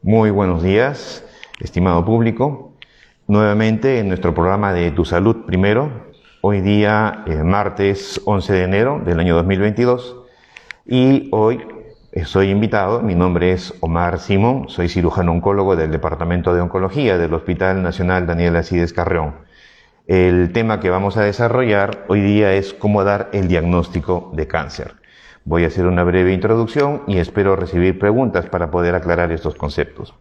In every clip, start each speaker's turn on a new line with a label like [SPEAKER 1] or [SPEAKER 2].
[SPEAKER 1] Muy buenos días, estimado público. Nuevamente en nuestro programa de Tu Salud Primero, hoy día martes 11 de enero del año 2022, y hoy soy invitado. Mi nombre es Omar Simón, soy cirujano oncólogo del Departamento de Oncología del Hospital Nacional Daniel Alcides Carrión. El tema que vamos a desarrollar hoy día es cómo dar el diagnóstico de cáncer. Voy a hacer una breve introducción y espero recibir preguntas para poder aclarar estos conceptos.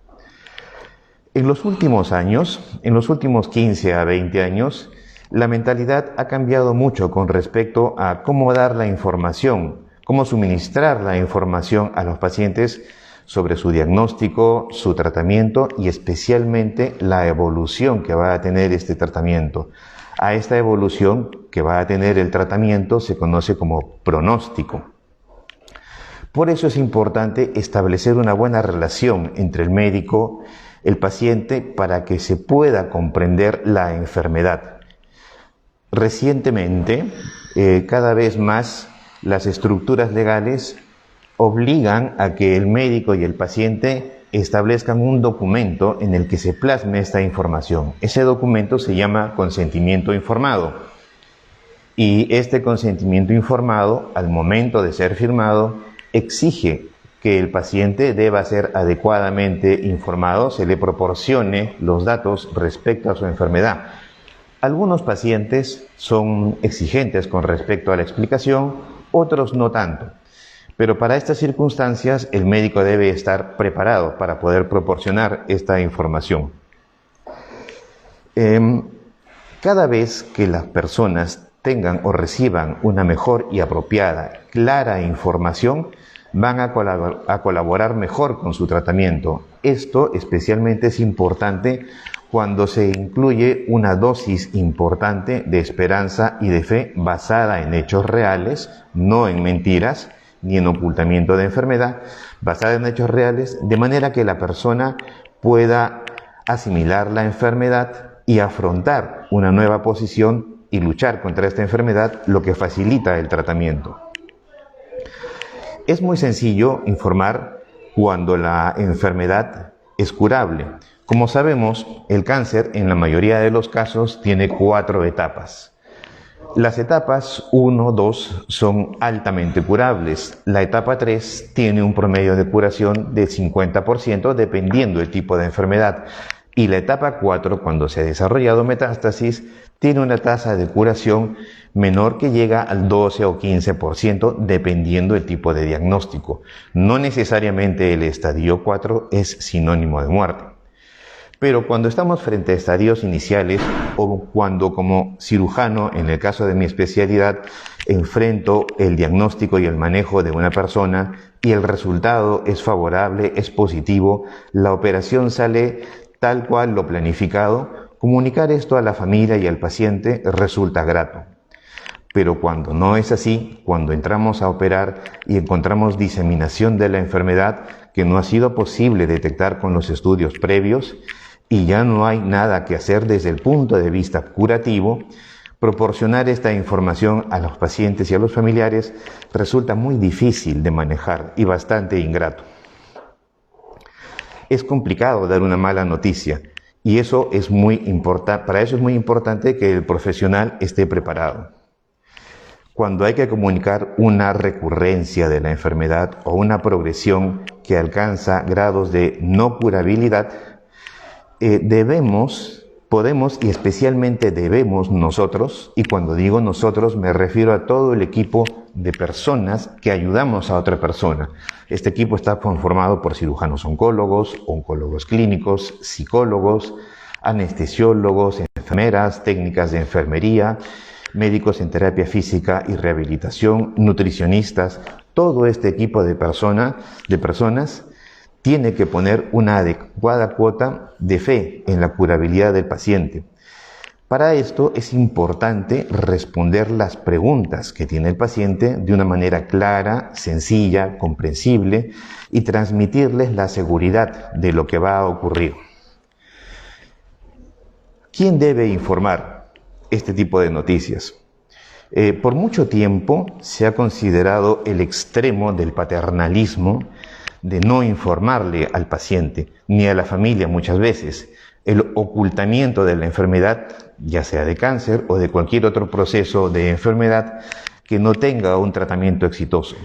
[SPEAKER 1] En los últimos años, en los últimos 15 a 20 años, la mentalidad ha cambiado mucho con respecto a cómo dar la información, cómo suministrar la información a los pacientes sobre su diagnóstico, su tratamiento y especialmente la evolución que va a tener este tratamiento. A esta evolución que va a tener el tratamiento se conoce como pronóstico. Por eso es importante establecer una buena relación entre el médico, el paciente, para que se pueda comprender la enfermedad. Recientemente, cada vez más las estructuras legales obligan a que el médico y el paciente establezcan un documento en el que se plasme esta información. Ese documento se llama consentimiento informado. Y este consentimiento informado, al momento de ser firmado, exige que el paciente deba ser adecuadamente informado, se le proporcione los datos respecto a su enfermedad. Algunos pacientes son exigentes con respecto a la explicación, otros no tanto. Pero para estas circunstancias el médico debe estar preparado para poder proporcionar esta información. Cada vez que las personas tengan o reciban una mejor y apropiada, clara información, van a colaborar mejor con su tratamiento. Esto especialmente es importante cuando se incluye una dosis importante de esperanza y de fe basada en hechos reales, no en mentiras, ni en ocultamiento de enfermedad, basada en hechos reales, de manera que la persona pueda asimilar la enfermedad y afrontar una nueva posición y luchar contra esta enfermedad, lo que facilita el tratamiento. Es muy sencillo informar cuando la enfermedad es curable. Como sabemos, el cáncer en la mayoría de los casos tiene 4 etapas. Las etapas 1, 2 son altamente curables. La etapa 3 tiene un promedio de curación del 50% dependiendo del tipo de enfermedad. Y la etapa 4, cuando se ha desarrollado metástasis, tiene una tasa de curación menor que llega al 12 o 15% dependiendo del tipo de diagnóstico. No necesariamente el estadio 4 es sinónimo de muerte. Pero cuando estamos frente a estadios iniciales o cuando como cirujano, en el caso de mi especialidad, enfrento el diagnóstico y el manejo de una persona y el resultado es favorable, es positivo, la operación sale tal cual lo planificado, comunicar esto a la familia y al paciente resulta grato. Pero cuando no es así, cuando entramos a operar y encontramos diseminación de la enfermedad que no ha sido posible detectar con los estudios previos y ya no hay nada que hacer desde el punto de vista curativo, proporcionar esta información a los pacientes y a los familiares resulta muy difícil de manejar y bastante ingrato. Es complicado dar una mala noticia y eso es muy importante. Para eso es muy importante que el profesional esté preparado. Cuando hay que comunicar una recurrencia de la enfermedad o una progresión que alcanza grados de no curabilidad, podemos y especialmente debemos nosotros, y cuando digo nosotros me refiero a todo el equipo de personas que ayudamos a otra persona. Este equipo está conformado por cirujanos oncólogos, oncólogos clínicos, psicólogos, anestesiólogos, enfermeras, técnicas de enfermería, médicos en terapia física y rehabilitación, nutricionistas. Todo este equipo de personas tiene que poner una adecuada cuota de fe en la curabilidad del paciente. Para esto es importante responder las preguntas que tiene el paciente de una manera clara, sencilla, comprensible y transmitirles la seguridad de lo que va a ocurrir. ¿Quién debe informar este tipo de noticias? Por mucho tiempo se ha considerado el extremo del paternalismo de no informarle al paciente ni a la familia muchas veces. El ocultamiento de la enfermedad, ya sea de cáncer o de cualquier otro proceso de enfermedad que no tenga un tratamiento exitoso.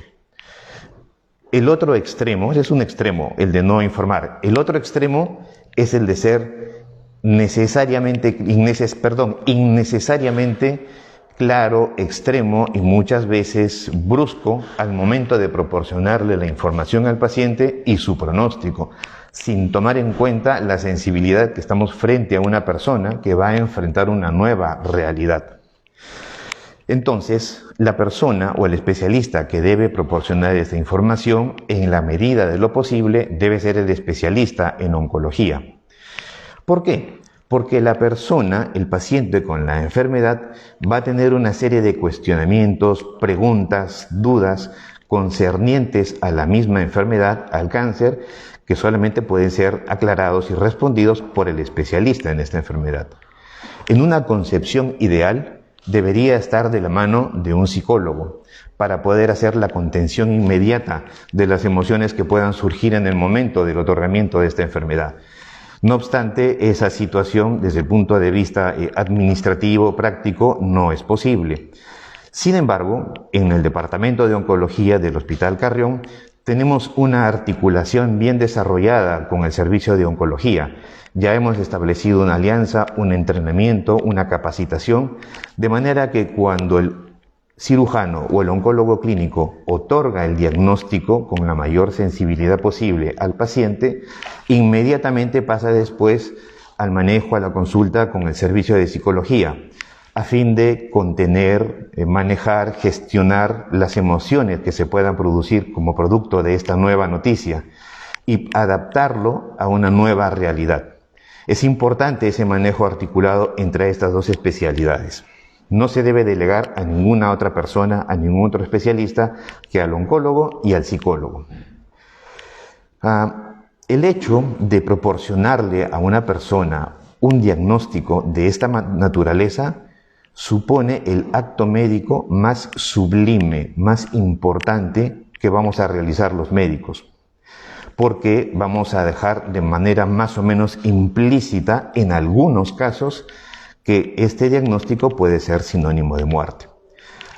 [SPEAKER 1] El otro extremo, ese es un extremo, el de no informar. El otro extremo es el de ser innecesariamente claro, extremo y muchas veces brusco al momento de proporcionarle la información al paciente y su pronóstico, sin tomar en cuenta la sensibilidad que estamos frente a una persona que va a enfrentar una nueva realidad. Entonces, la persona o el especialista que debe proporcionar esta información, en la medida de lo posible, debe ser el especialista en oncología. ¿Por qué? Porque la persona, el paciente con la enfermedad, va a tener una serie de cuestionamientos, preguntas, dudas concernientes a la misma enfermedad, al cáncer, que solamente pueden ser aclarados y respondidos por el especialista en esta enfermedad. En una concepción ideal, debería estar de la mano de un psicólogo para poder hacer la contención inmediata de las emociones que puedan surgir en el momento del otorgamiento de esta enfermedad. No obstante, esa situación desde el punto de vista administrativo, práctico, no es posible. Sin embargo, en el Departamento de Oncología del Hospital Carrión tenemos una articulación bien desarrollada con el servicio de oncología. Ya hemos establecido una alianza, un entrenamiento, una capacitación, de manera que cuando el cirujano o el oncólogo clínico otorga el diagnóstico con la mayor sensibilidad posible al paciente, inmediatamente pasa después al manejo, a la consulta con el servicio de psicología, a fin de contener, manejar, gestionar las emociones que se puedan producir como producto de esta nueva noticia y adaptarlo a una nueva realidad. Es importante ese manejo articulado entre estas dos especialidades. No se debe delegar a ninguna otra persona, a ningún otro especialista que al oncólogo y al psicólogo. El hecho de proporcionarle a una persona un diagnóstico de esta naturaleza supone el acto médico más sublime, más importante que vamos a realizar los médicos, porque vamos a dejar de manera más o menos implícita en algunos casos que este diagnóstico puede ser sinónimo de muerte.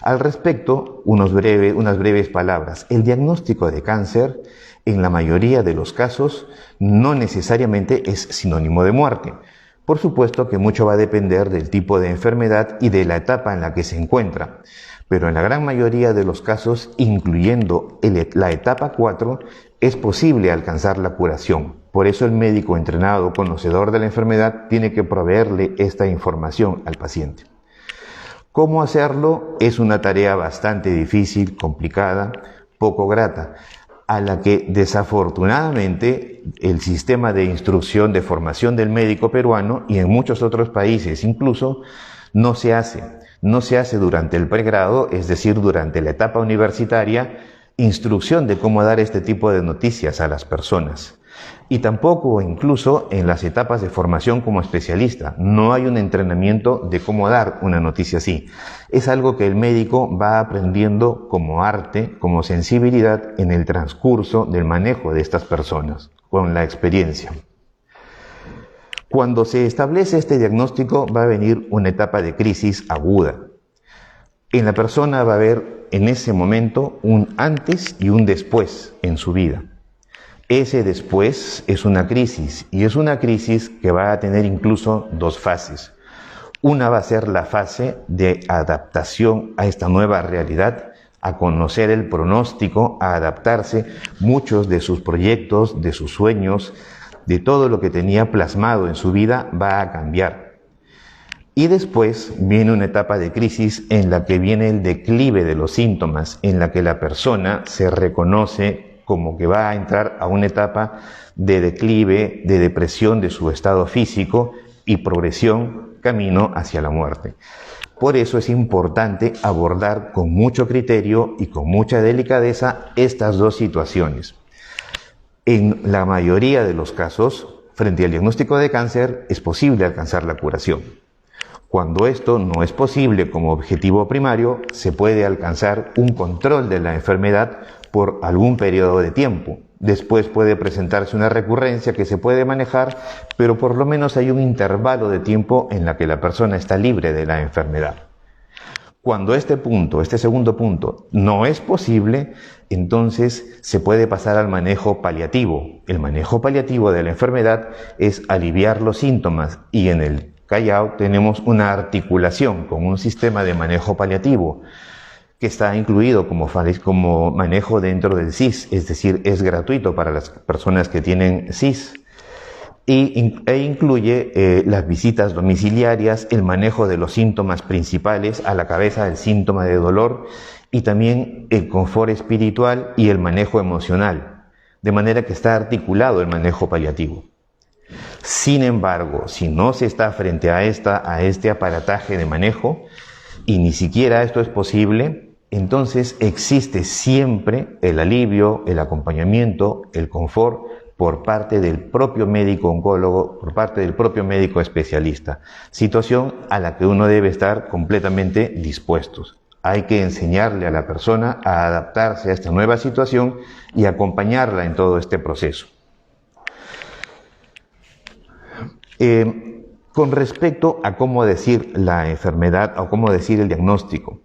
[SPEAKER 1] Al respecto, unas breves palabras. El diagnóstico de cáncer, en la mayoría de los casos, no necesariamente es sinónimo de muerte. Por supuesto que mucho va a depender del tipo de enfermedad y de la etapa en la que se encuentra, pero en la gran mayoría de los casos, incluyendo la etapa 4, es posible alcanzar la curación. Por eso el médico entrenado, conocedor de la enfermedad, tiene que proveerle esta información al paciente. ¿Cómo hacerlo? Es una tarea bastante difícil, complicada, poco grata, a la que desafortunadamente el sistema de instrucción de formación del médico peruano y en muchos otros países incluso no se hace. No se hace durante el pregrado, es decir, durante la etapa universitaria, instrucción de cómo dar este tipo de noticias a las personas. Y tampoco incluso en las etapas de formación como especialista. No hay un entrenamiento de cómo dar una noticia así. Es algo que el médico va aprendiendo como arte, como sensibilidad en el transcurso del manejo de estas personas, con la experiencia. Cuando se establece este diagnóstico va a venir una etapa de crisis aguda. En la persona va a haber en ese momento un antes y un después en su vida. Ese después es una crisis, y es una crisis que va a tener incluso dos fases. Una va a ser la fase de adaptación a esta nueva realidad, a conocer el pronóstico, a adaptarse. Muchos de sus proyectos, de sus sueños, de todo lo que tenía plasmado en su vida va a cambiar. Y después viene una etapa de crisis en la que viene el declive de los síntomas, en la que la persona se reconoce como que va a entrar a una etapa de declive, de depresión de su estado físico y progresión camino hacia la muerte. Por eso es importante abordar con mucho criterio y con mucha delicadeza estas dos situaciones. En la mayoría de los casos, frente al diagnóstico de cáncer, es posible alcanzar la curación. Cuando esto no es posible como objetivo primario, se puede alcanzar un control de la enfermedad por algún periodo de tiempo, Después puede presentarse una recurrencia que se puede manejar, pero por lo menos hay un intervalo de tiempo en la que la persona está libre de la enfermedad. Cuando este segundo punto, no es posible, entonces se puede pasar al manejo paliativo. El manejo paliativo de la enfermedad es aliviar los síntomas, y en el Callao tenemos una articulación con un sistema de manejo paliativo que está incluido como manejo dentro del SIS, es decir, es gratuito para las personas que tienen SIS. E incluye las visitas domiciliarias, el manejo de los síntomas principales a la cabeza del síntoma de dolor, y también el confort espiritual y el manejo emocional, de manera que está articulado el manejo paliativo. Sin embargo, si no se está frente a este aparataje de manejo, y ni siquiera esto es posible, entonces existe siempre el alivio, el acompañamiento, el confort por parte del propio médico oncólogo, por parte del propio médico especialista, situación a la que uno debe estar completamente dispuestos. Hay que enseñarle a la persona a adaptarse a esta nueva situación y acompañarla en todo este proceso. Con respecto a cómo decir la enfermedad o cómo decir el diagnóstico,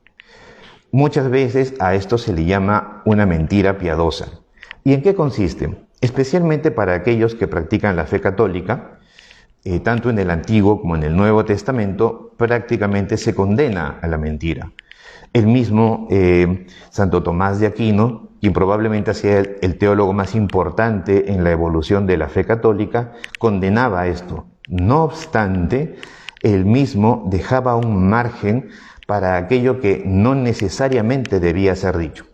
[SPEAKER 1] muchas veces a esto se le llama una mentira piadosa. ¿Y en qué consiste? Especialmente para aquellos que practican la fe católica, tanto en el Antiguo como en el Nuevo Testamento, prácticamente se condena a la mentira. El mismo Santo Tomás de Aquino, quien probablemente sea el teólogo más importante en la evolución de la fe católica, condenaba esto. No obstante, él mismo dejaba un margen para aquello que no necesariamente debía ser dicho.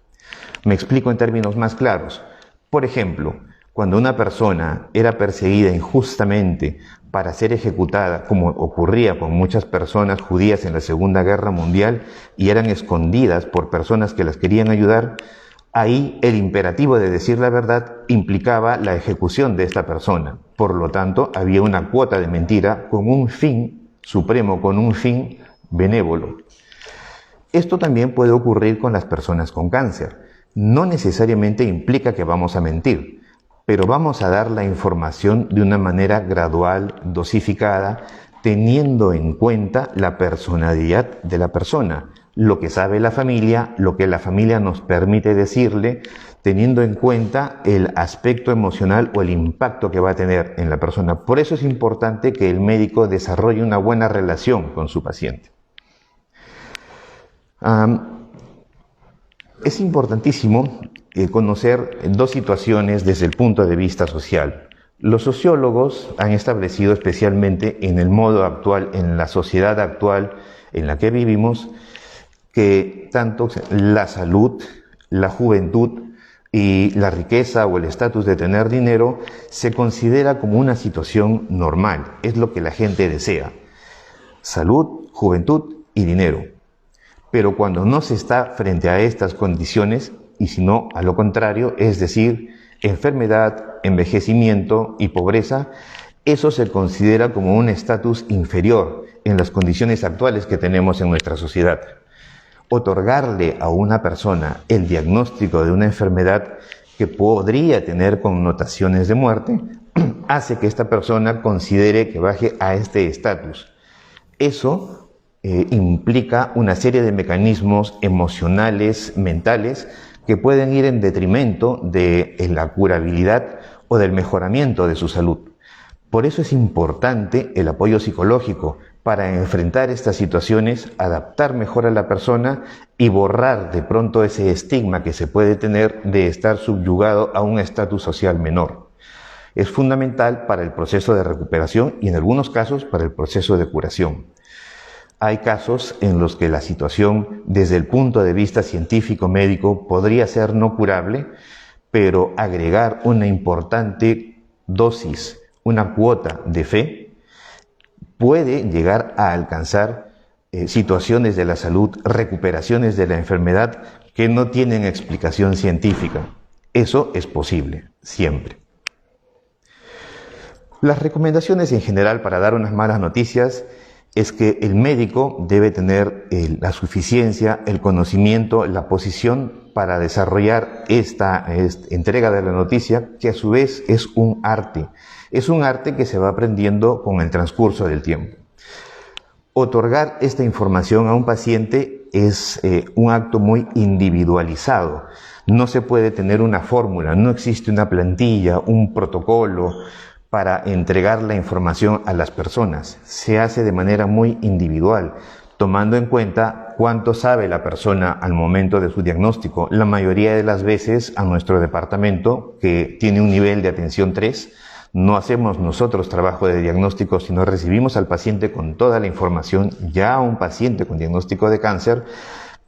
[SPEAKER 1] Me explico en términos más claros. Por ejemplo, cuando una persona era perseguida injustamente para ser ejecutada, como ocurría con muchas personas judías en la Segunda Guerra Mundial, y eran escondidas por personas que las querían ayudar, ahí el imperativo de decir la verdad implicaba la ejecución de esta persona. Por lo tanto, había una cuota de mentira con un fin supremo, con un fin benévolo. Esto también puede ocurrir con las personas con cáncer. No necesariamente implica que vamos a mentir, pero vamos a dar la información de una manera gradual, dosificada, teniendo en cuenta la personalidad de la persona, lo que sabe la familia, lo que la familia nos permite decirle, teniendo en cuenta el aspecto emocional o el impacto que va a tener en la persona. Por eso es importante que el médico desarrolle una buena relación con su paciente. Es importantísimo conocer dos situaciones desde el punto de vista social. Los sociólogos han establecido, especialmente en el modo actual, en la sociedad actual en la que vivimos, que tanto la salud, la juventud y la riqueza o el estatus de tener dinero se considera como una situación normal. Es lo que la gente desea. Salud, juventud y dinero. Pero cuando no se está frente a estas condiciones, y si no a lo contrario, es decir, enfermedad, envejecimiento y pobreza, eso se considera como un estatus inferior en las condiciones actuales que tenemos en nuestra sociedad. Otorgarle a una persona el diagnóstico de una enfermedad que podría tener connotaciones de muerte hace que esta persona considere que baje a este estatus. Eso implica una serie de mecanismos emocionales, mentales, que pueden ir en detrimento de la curabilidad o del mejoramiento de su salud. Por eso es importante el apoyo psicológico para enfrentar estas situaciones, adaptar mejor a la persona y borrar de pronto ese estigma que se puede tener de estar subyugado a un estatus social menor. Es fundamental para el proceso de recuperación y en algunos casos para el proceso de curación. Hay casos en los que la situación desde el punto de vista científico-médico podría ser no curable, pero agregar una importante dosis, una cuota de fe, puede llegar a alcanzar situaciones de la salud, recuperaciones de la enfermedad que no tienen explicación científica. Eso es posible, siempre. Las recomendaciones en general para dar unas malas noticias es que el médico debe tener la suficiencia, el conocimiento, la posición para desarrollar esta entrega de la noticia, que a su vez es un arte. Es un arte que se va aprendiendo con el transcurso del tiempo. Otorgar esta información a un paciente es un acto muy individualizado. No se puede tener una fórmula, no existe una plantilla, un protocolo para entregar la información a las personas. Se hace de manera muy individual, tomando en cuenta cuánto sabe la persona al momento de su diagnóstico. La mayoría de las veces a nuestro departamento, que tiene un nivel de atención 3, no hacemos nosotros trabajo de diagnóstico, sino recibimos al paciente con toda la información, ya un paciente con diagnóstico de cáncer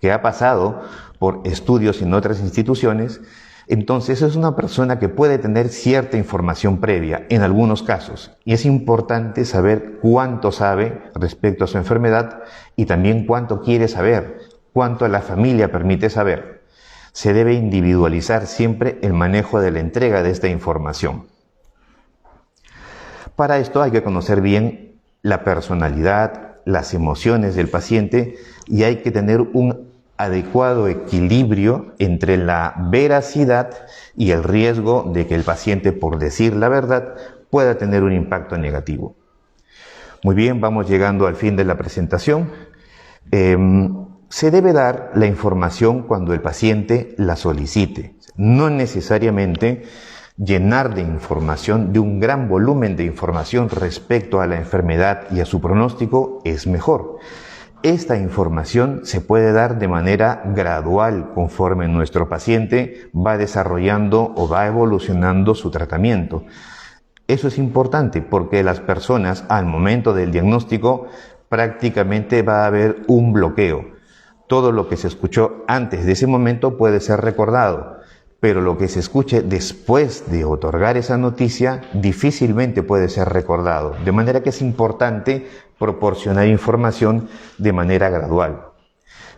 [SPEAKER 1] que ha pasado por estudios en otras instituciones. Entonces es una persona que puede tener cierta información previa en algunos casos, y es importante saber cuánto sabe respecto a su enfermedad y también cuánto quiere saber, cuánto la familia permite saber. Se debe individualizar siempre el manejo de la entrega de esta información. Para esto hay que conocer bien la personalidad, las emociones del paciente, y hay que tener un adecuado equilibrio entre la veracidad y el riesgo de que el paciente, por decir la verdad, pueda tener un impacto negativo. Muy bien, vamos llegando al fin de la presentación. Se debe dar la información cuando el paciente la solicite. No necesariamente llenar de información, de un gran volumen de información respecto a la enfermedad y a su pronóstico es mejor. Esta información se puede dar de manera gradual conforme nuestro paciente va desarrollando o va evolucionando su tratamiento. Eso es importante porque las personas al momento del diagnóstico prácticamente va a haber un bloqueo. Todo lo que se escuchó antes de ese momento puede ser recordado, pero lo que se escuche después de otorgar esa noticia difícilmente puede ser recordado. De manera que es importante proporcionar información de manera gradual.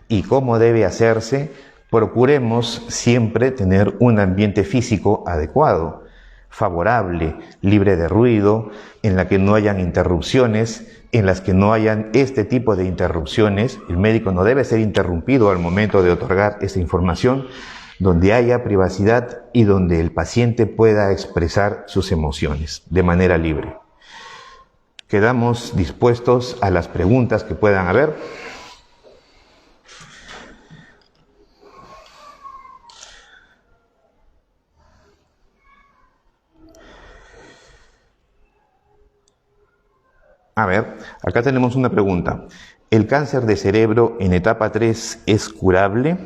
[SPEAKER 1] ¿Y cómo debe hacerse? Procuremos siempre tener un ambiente físico adecuado, favorable, libre de ruido, en la que no hayan interrupciones, en las que no hayan este tipo de interrupciones. El médico no debe ser interrumpido al momento de otorgar esta información, donde haya privacidad y donde el paciente pueda expresar sus emociones de manera libre. Quedamos dispuestos a las preguntas que puedan haber. A ver, acá tenemos una pregunta. ¿El cáncer de cerebro en etapa 3 es curable?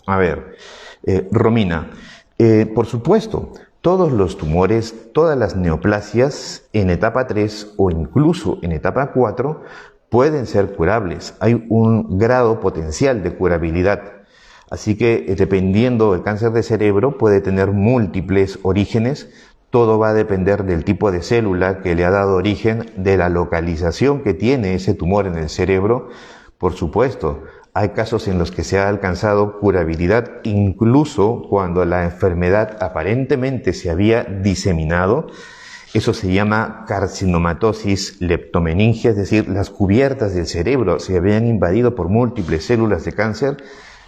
[SPEAKER 1] A ver, Romina, por supuesto, todos los tumores, todas las neoplasias en etapa 3 o incluso en etapa 4 pueden ser curables. Hay un grado potencial de curabilidad. Así que dependiendo del cáncer de cerebro puede tener múltiples orígenes. Todo va a depender del tipo de célula que le ha dado origen, de la localización que tiene ese tumor en el cerebro. Por supuesto, hay casos en los que se ha alcanzado curabilidad incluso cuando la enfermedad aparentemente se había diseminado. Eso se llama carcinomatosis leptomeningia, es decir, las cubiertas del cerebro se habían invadido por múltiples células de cáncer.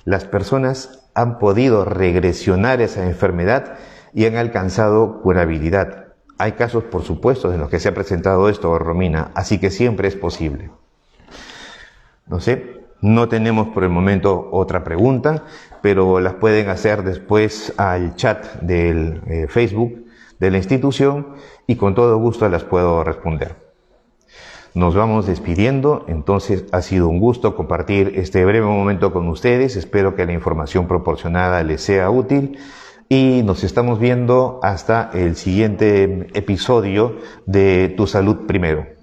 [SPEAKER 1] Las personas han podido regresionar esa enfermedad y han alcanzado curabilidad. Hay casos, por supuesto, en los que se ha presentado esto, Romina, así que siempre es posible. No sé, no tenemos por el momento otra pregunta, pero las pueden hacer después al chat del Facebook de la institución y con todo gusto las puedo responder. Nos vamos despidiendo, entonces ha sido un gusto compartir este breve momento con ustedes. Espero que la información proporcionada les sea útil y nos estamos viendo hasta el siguiente episodio de Tu Salud Primero.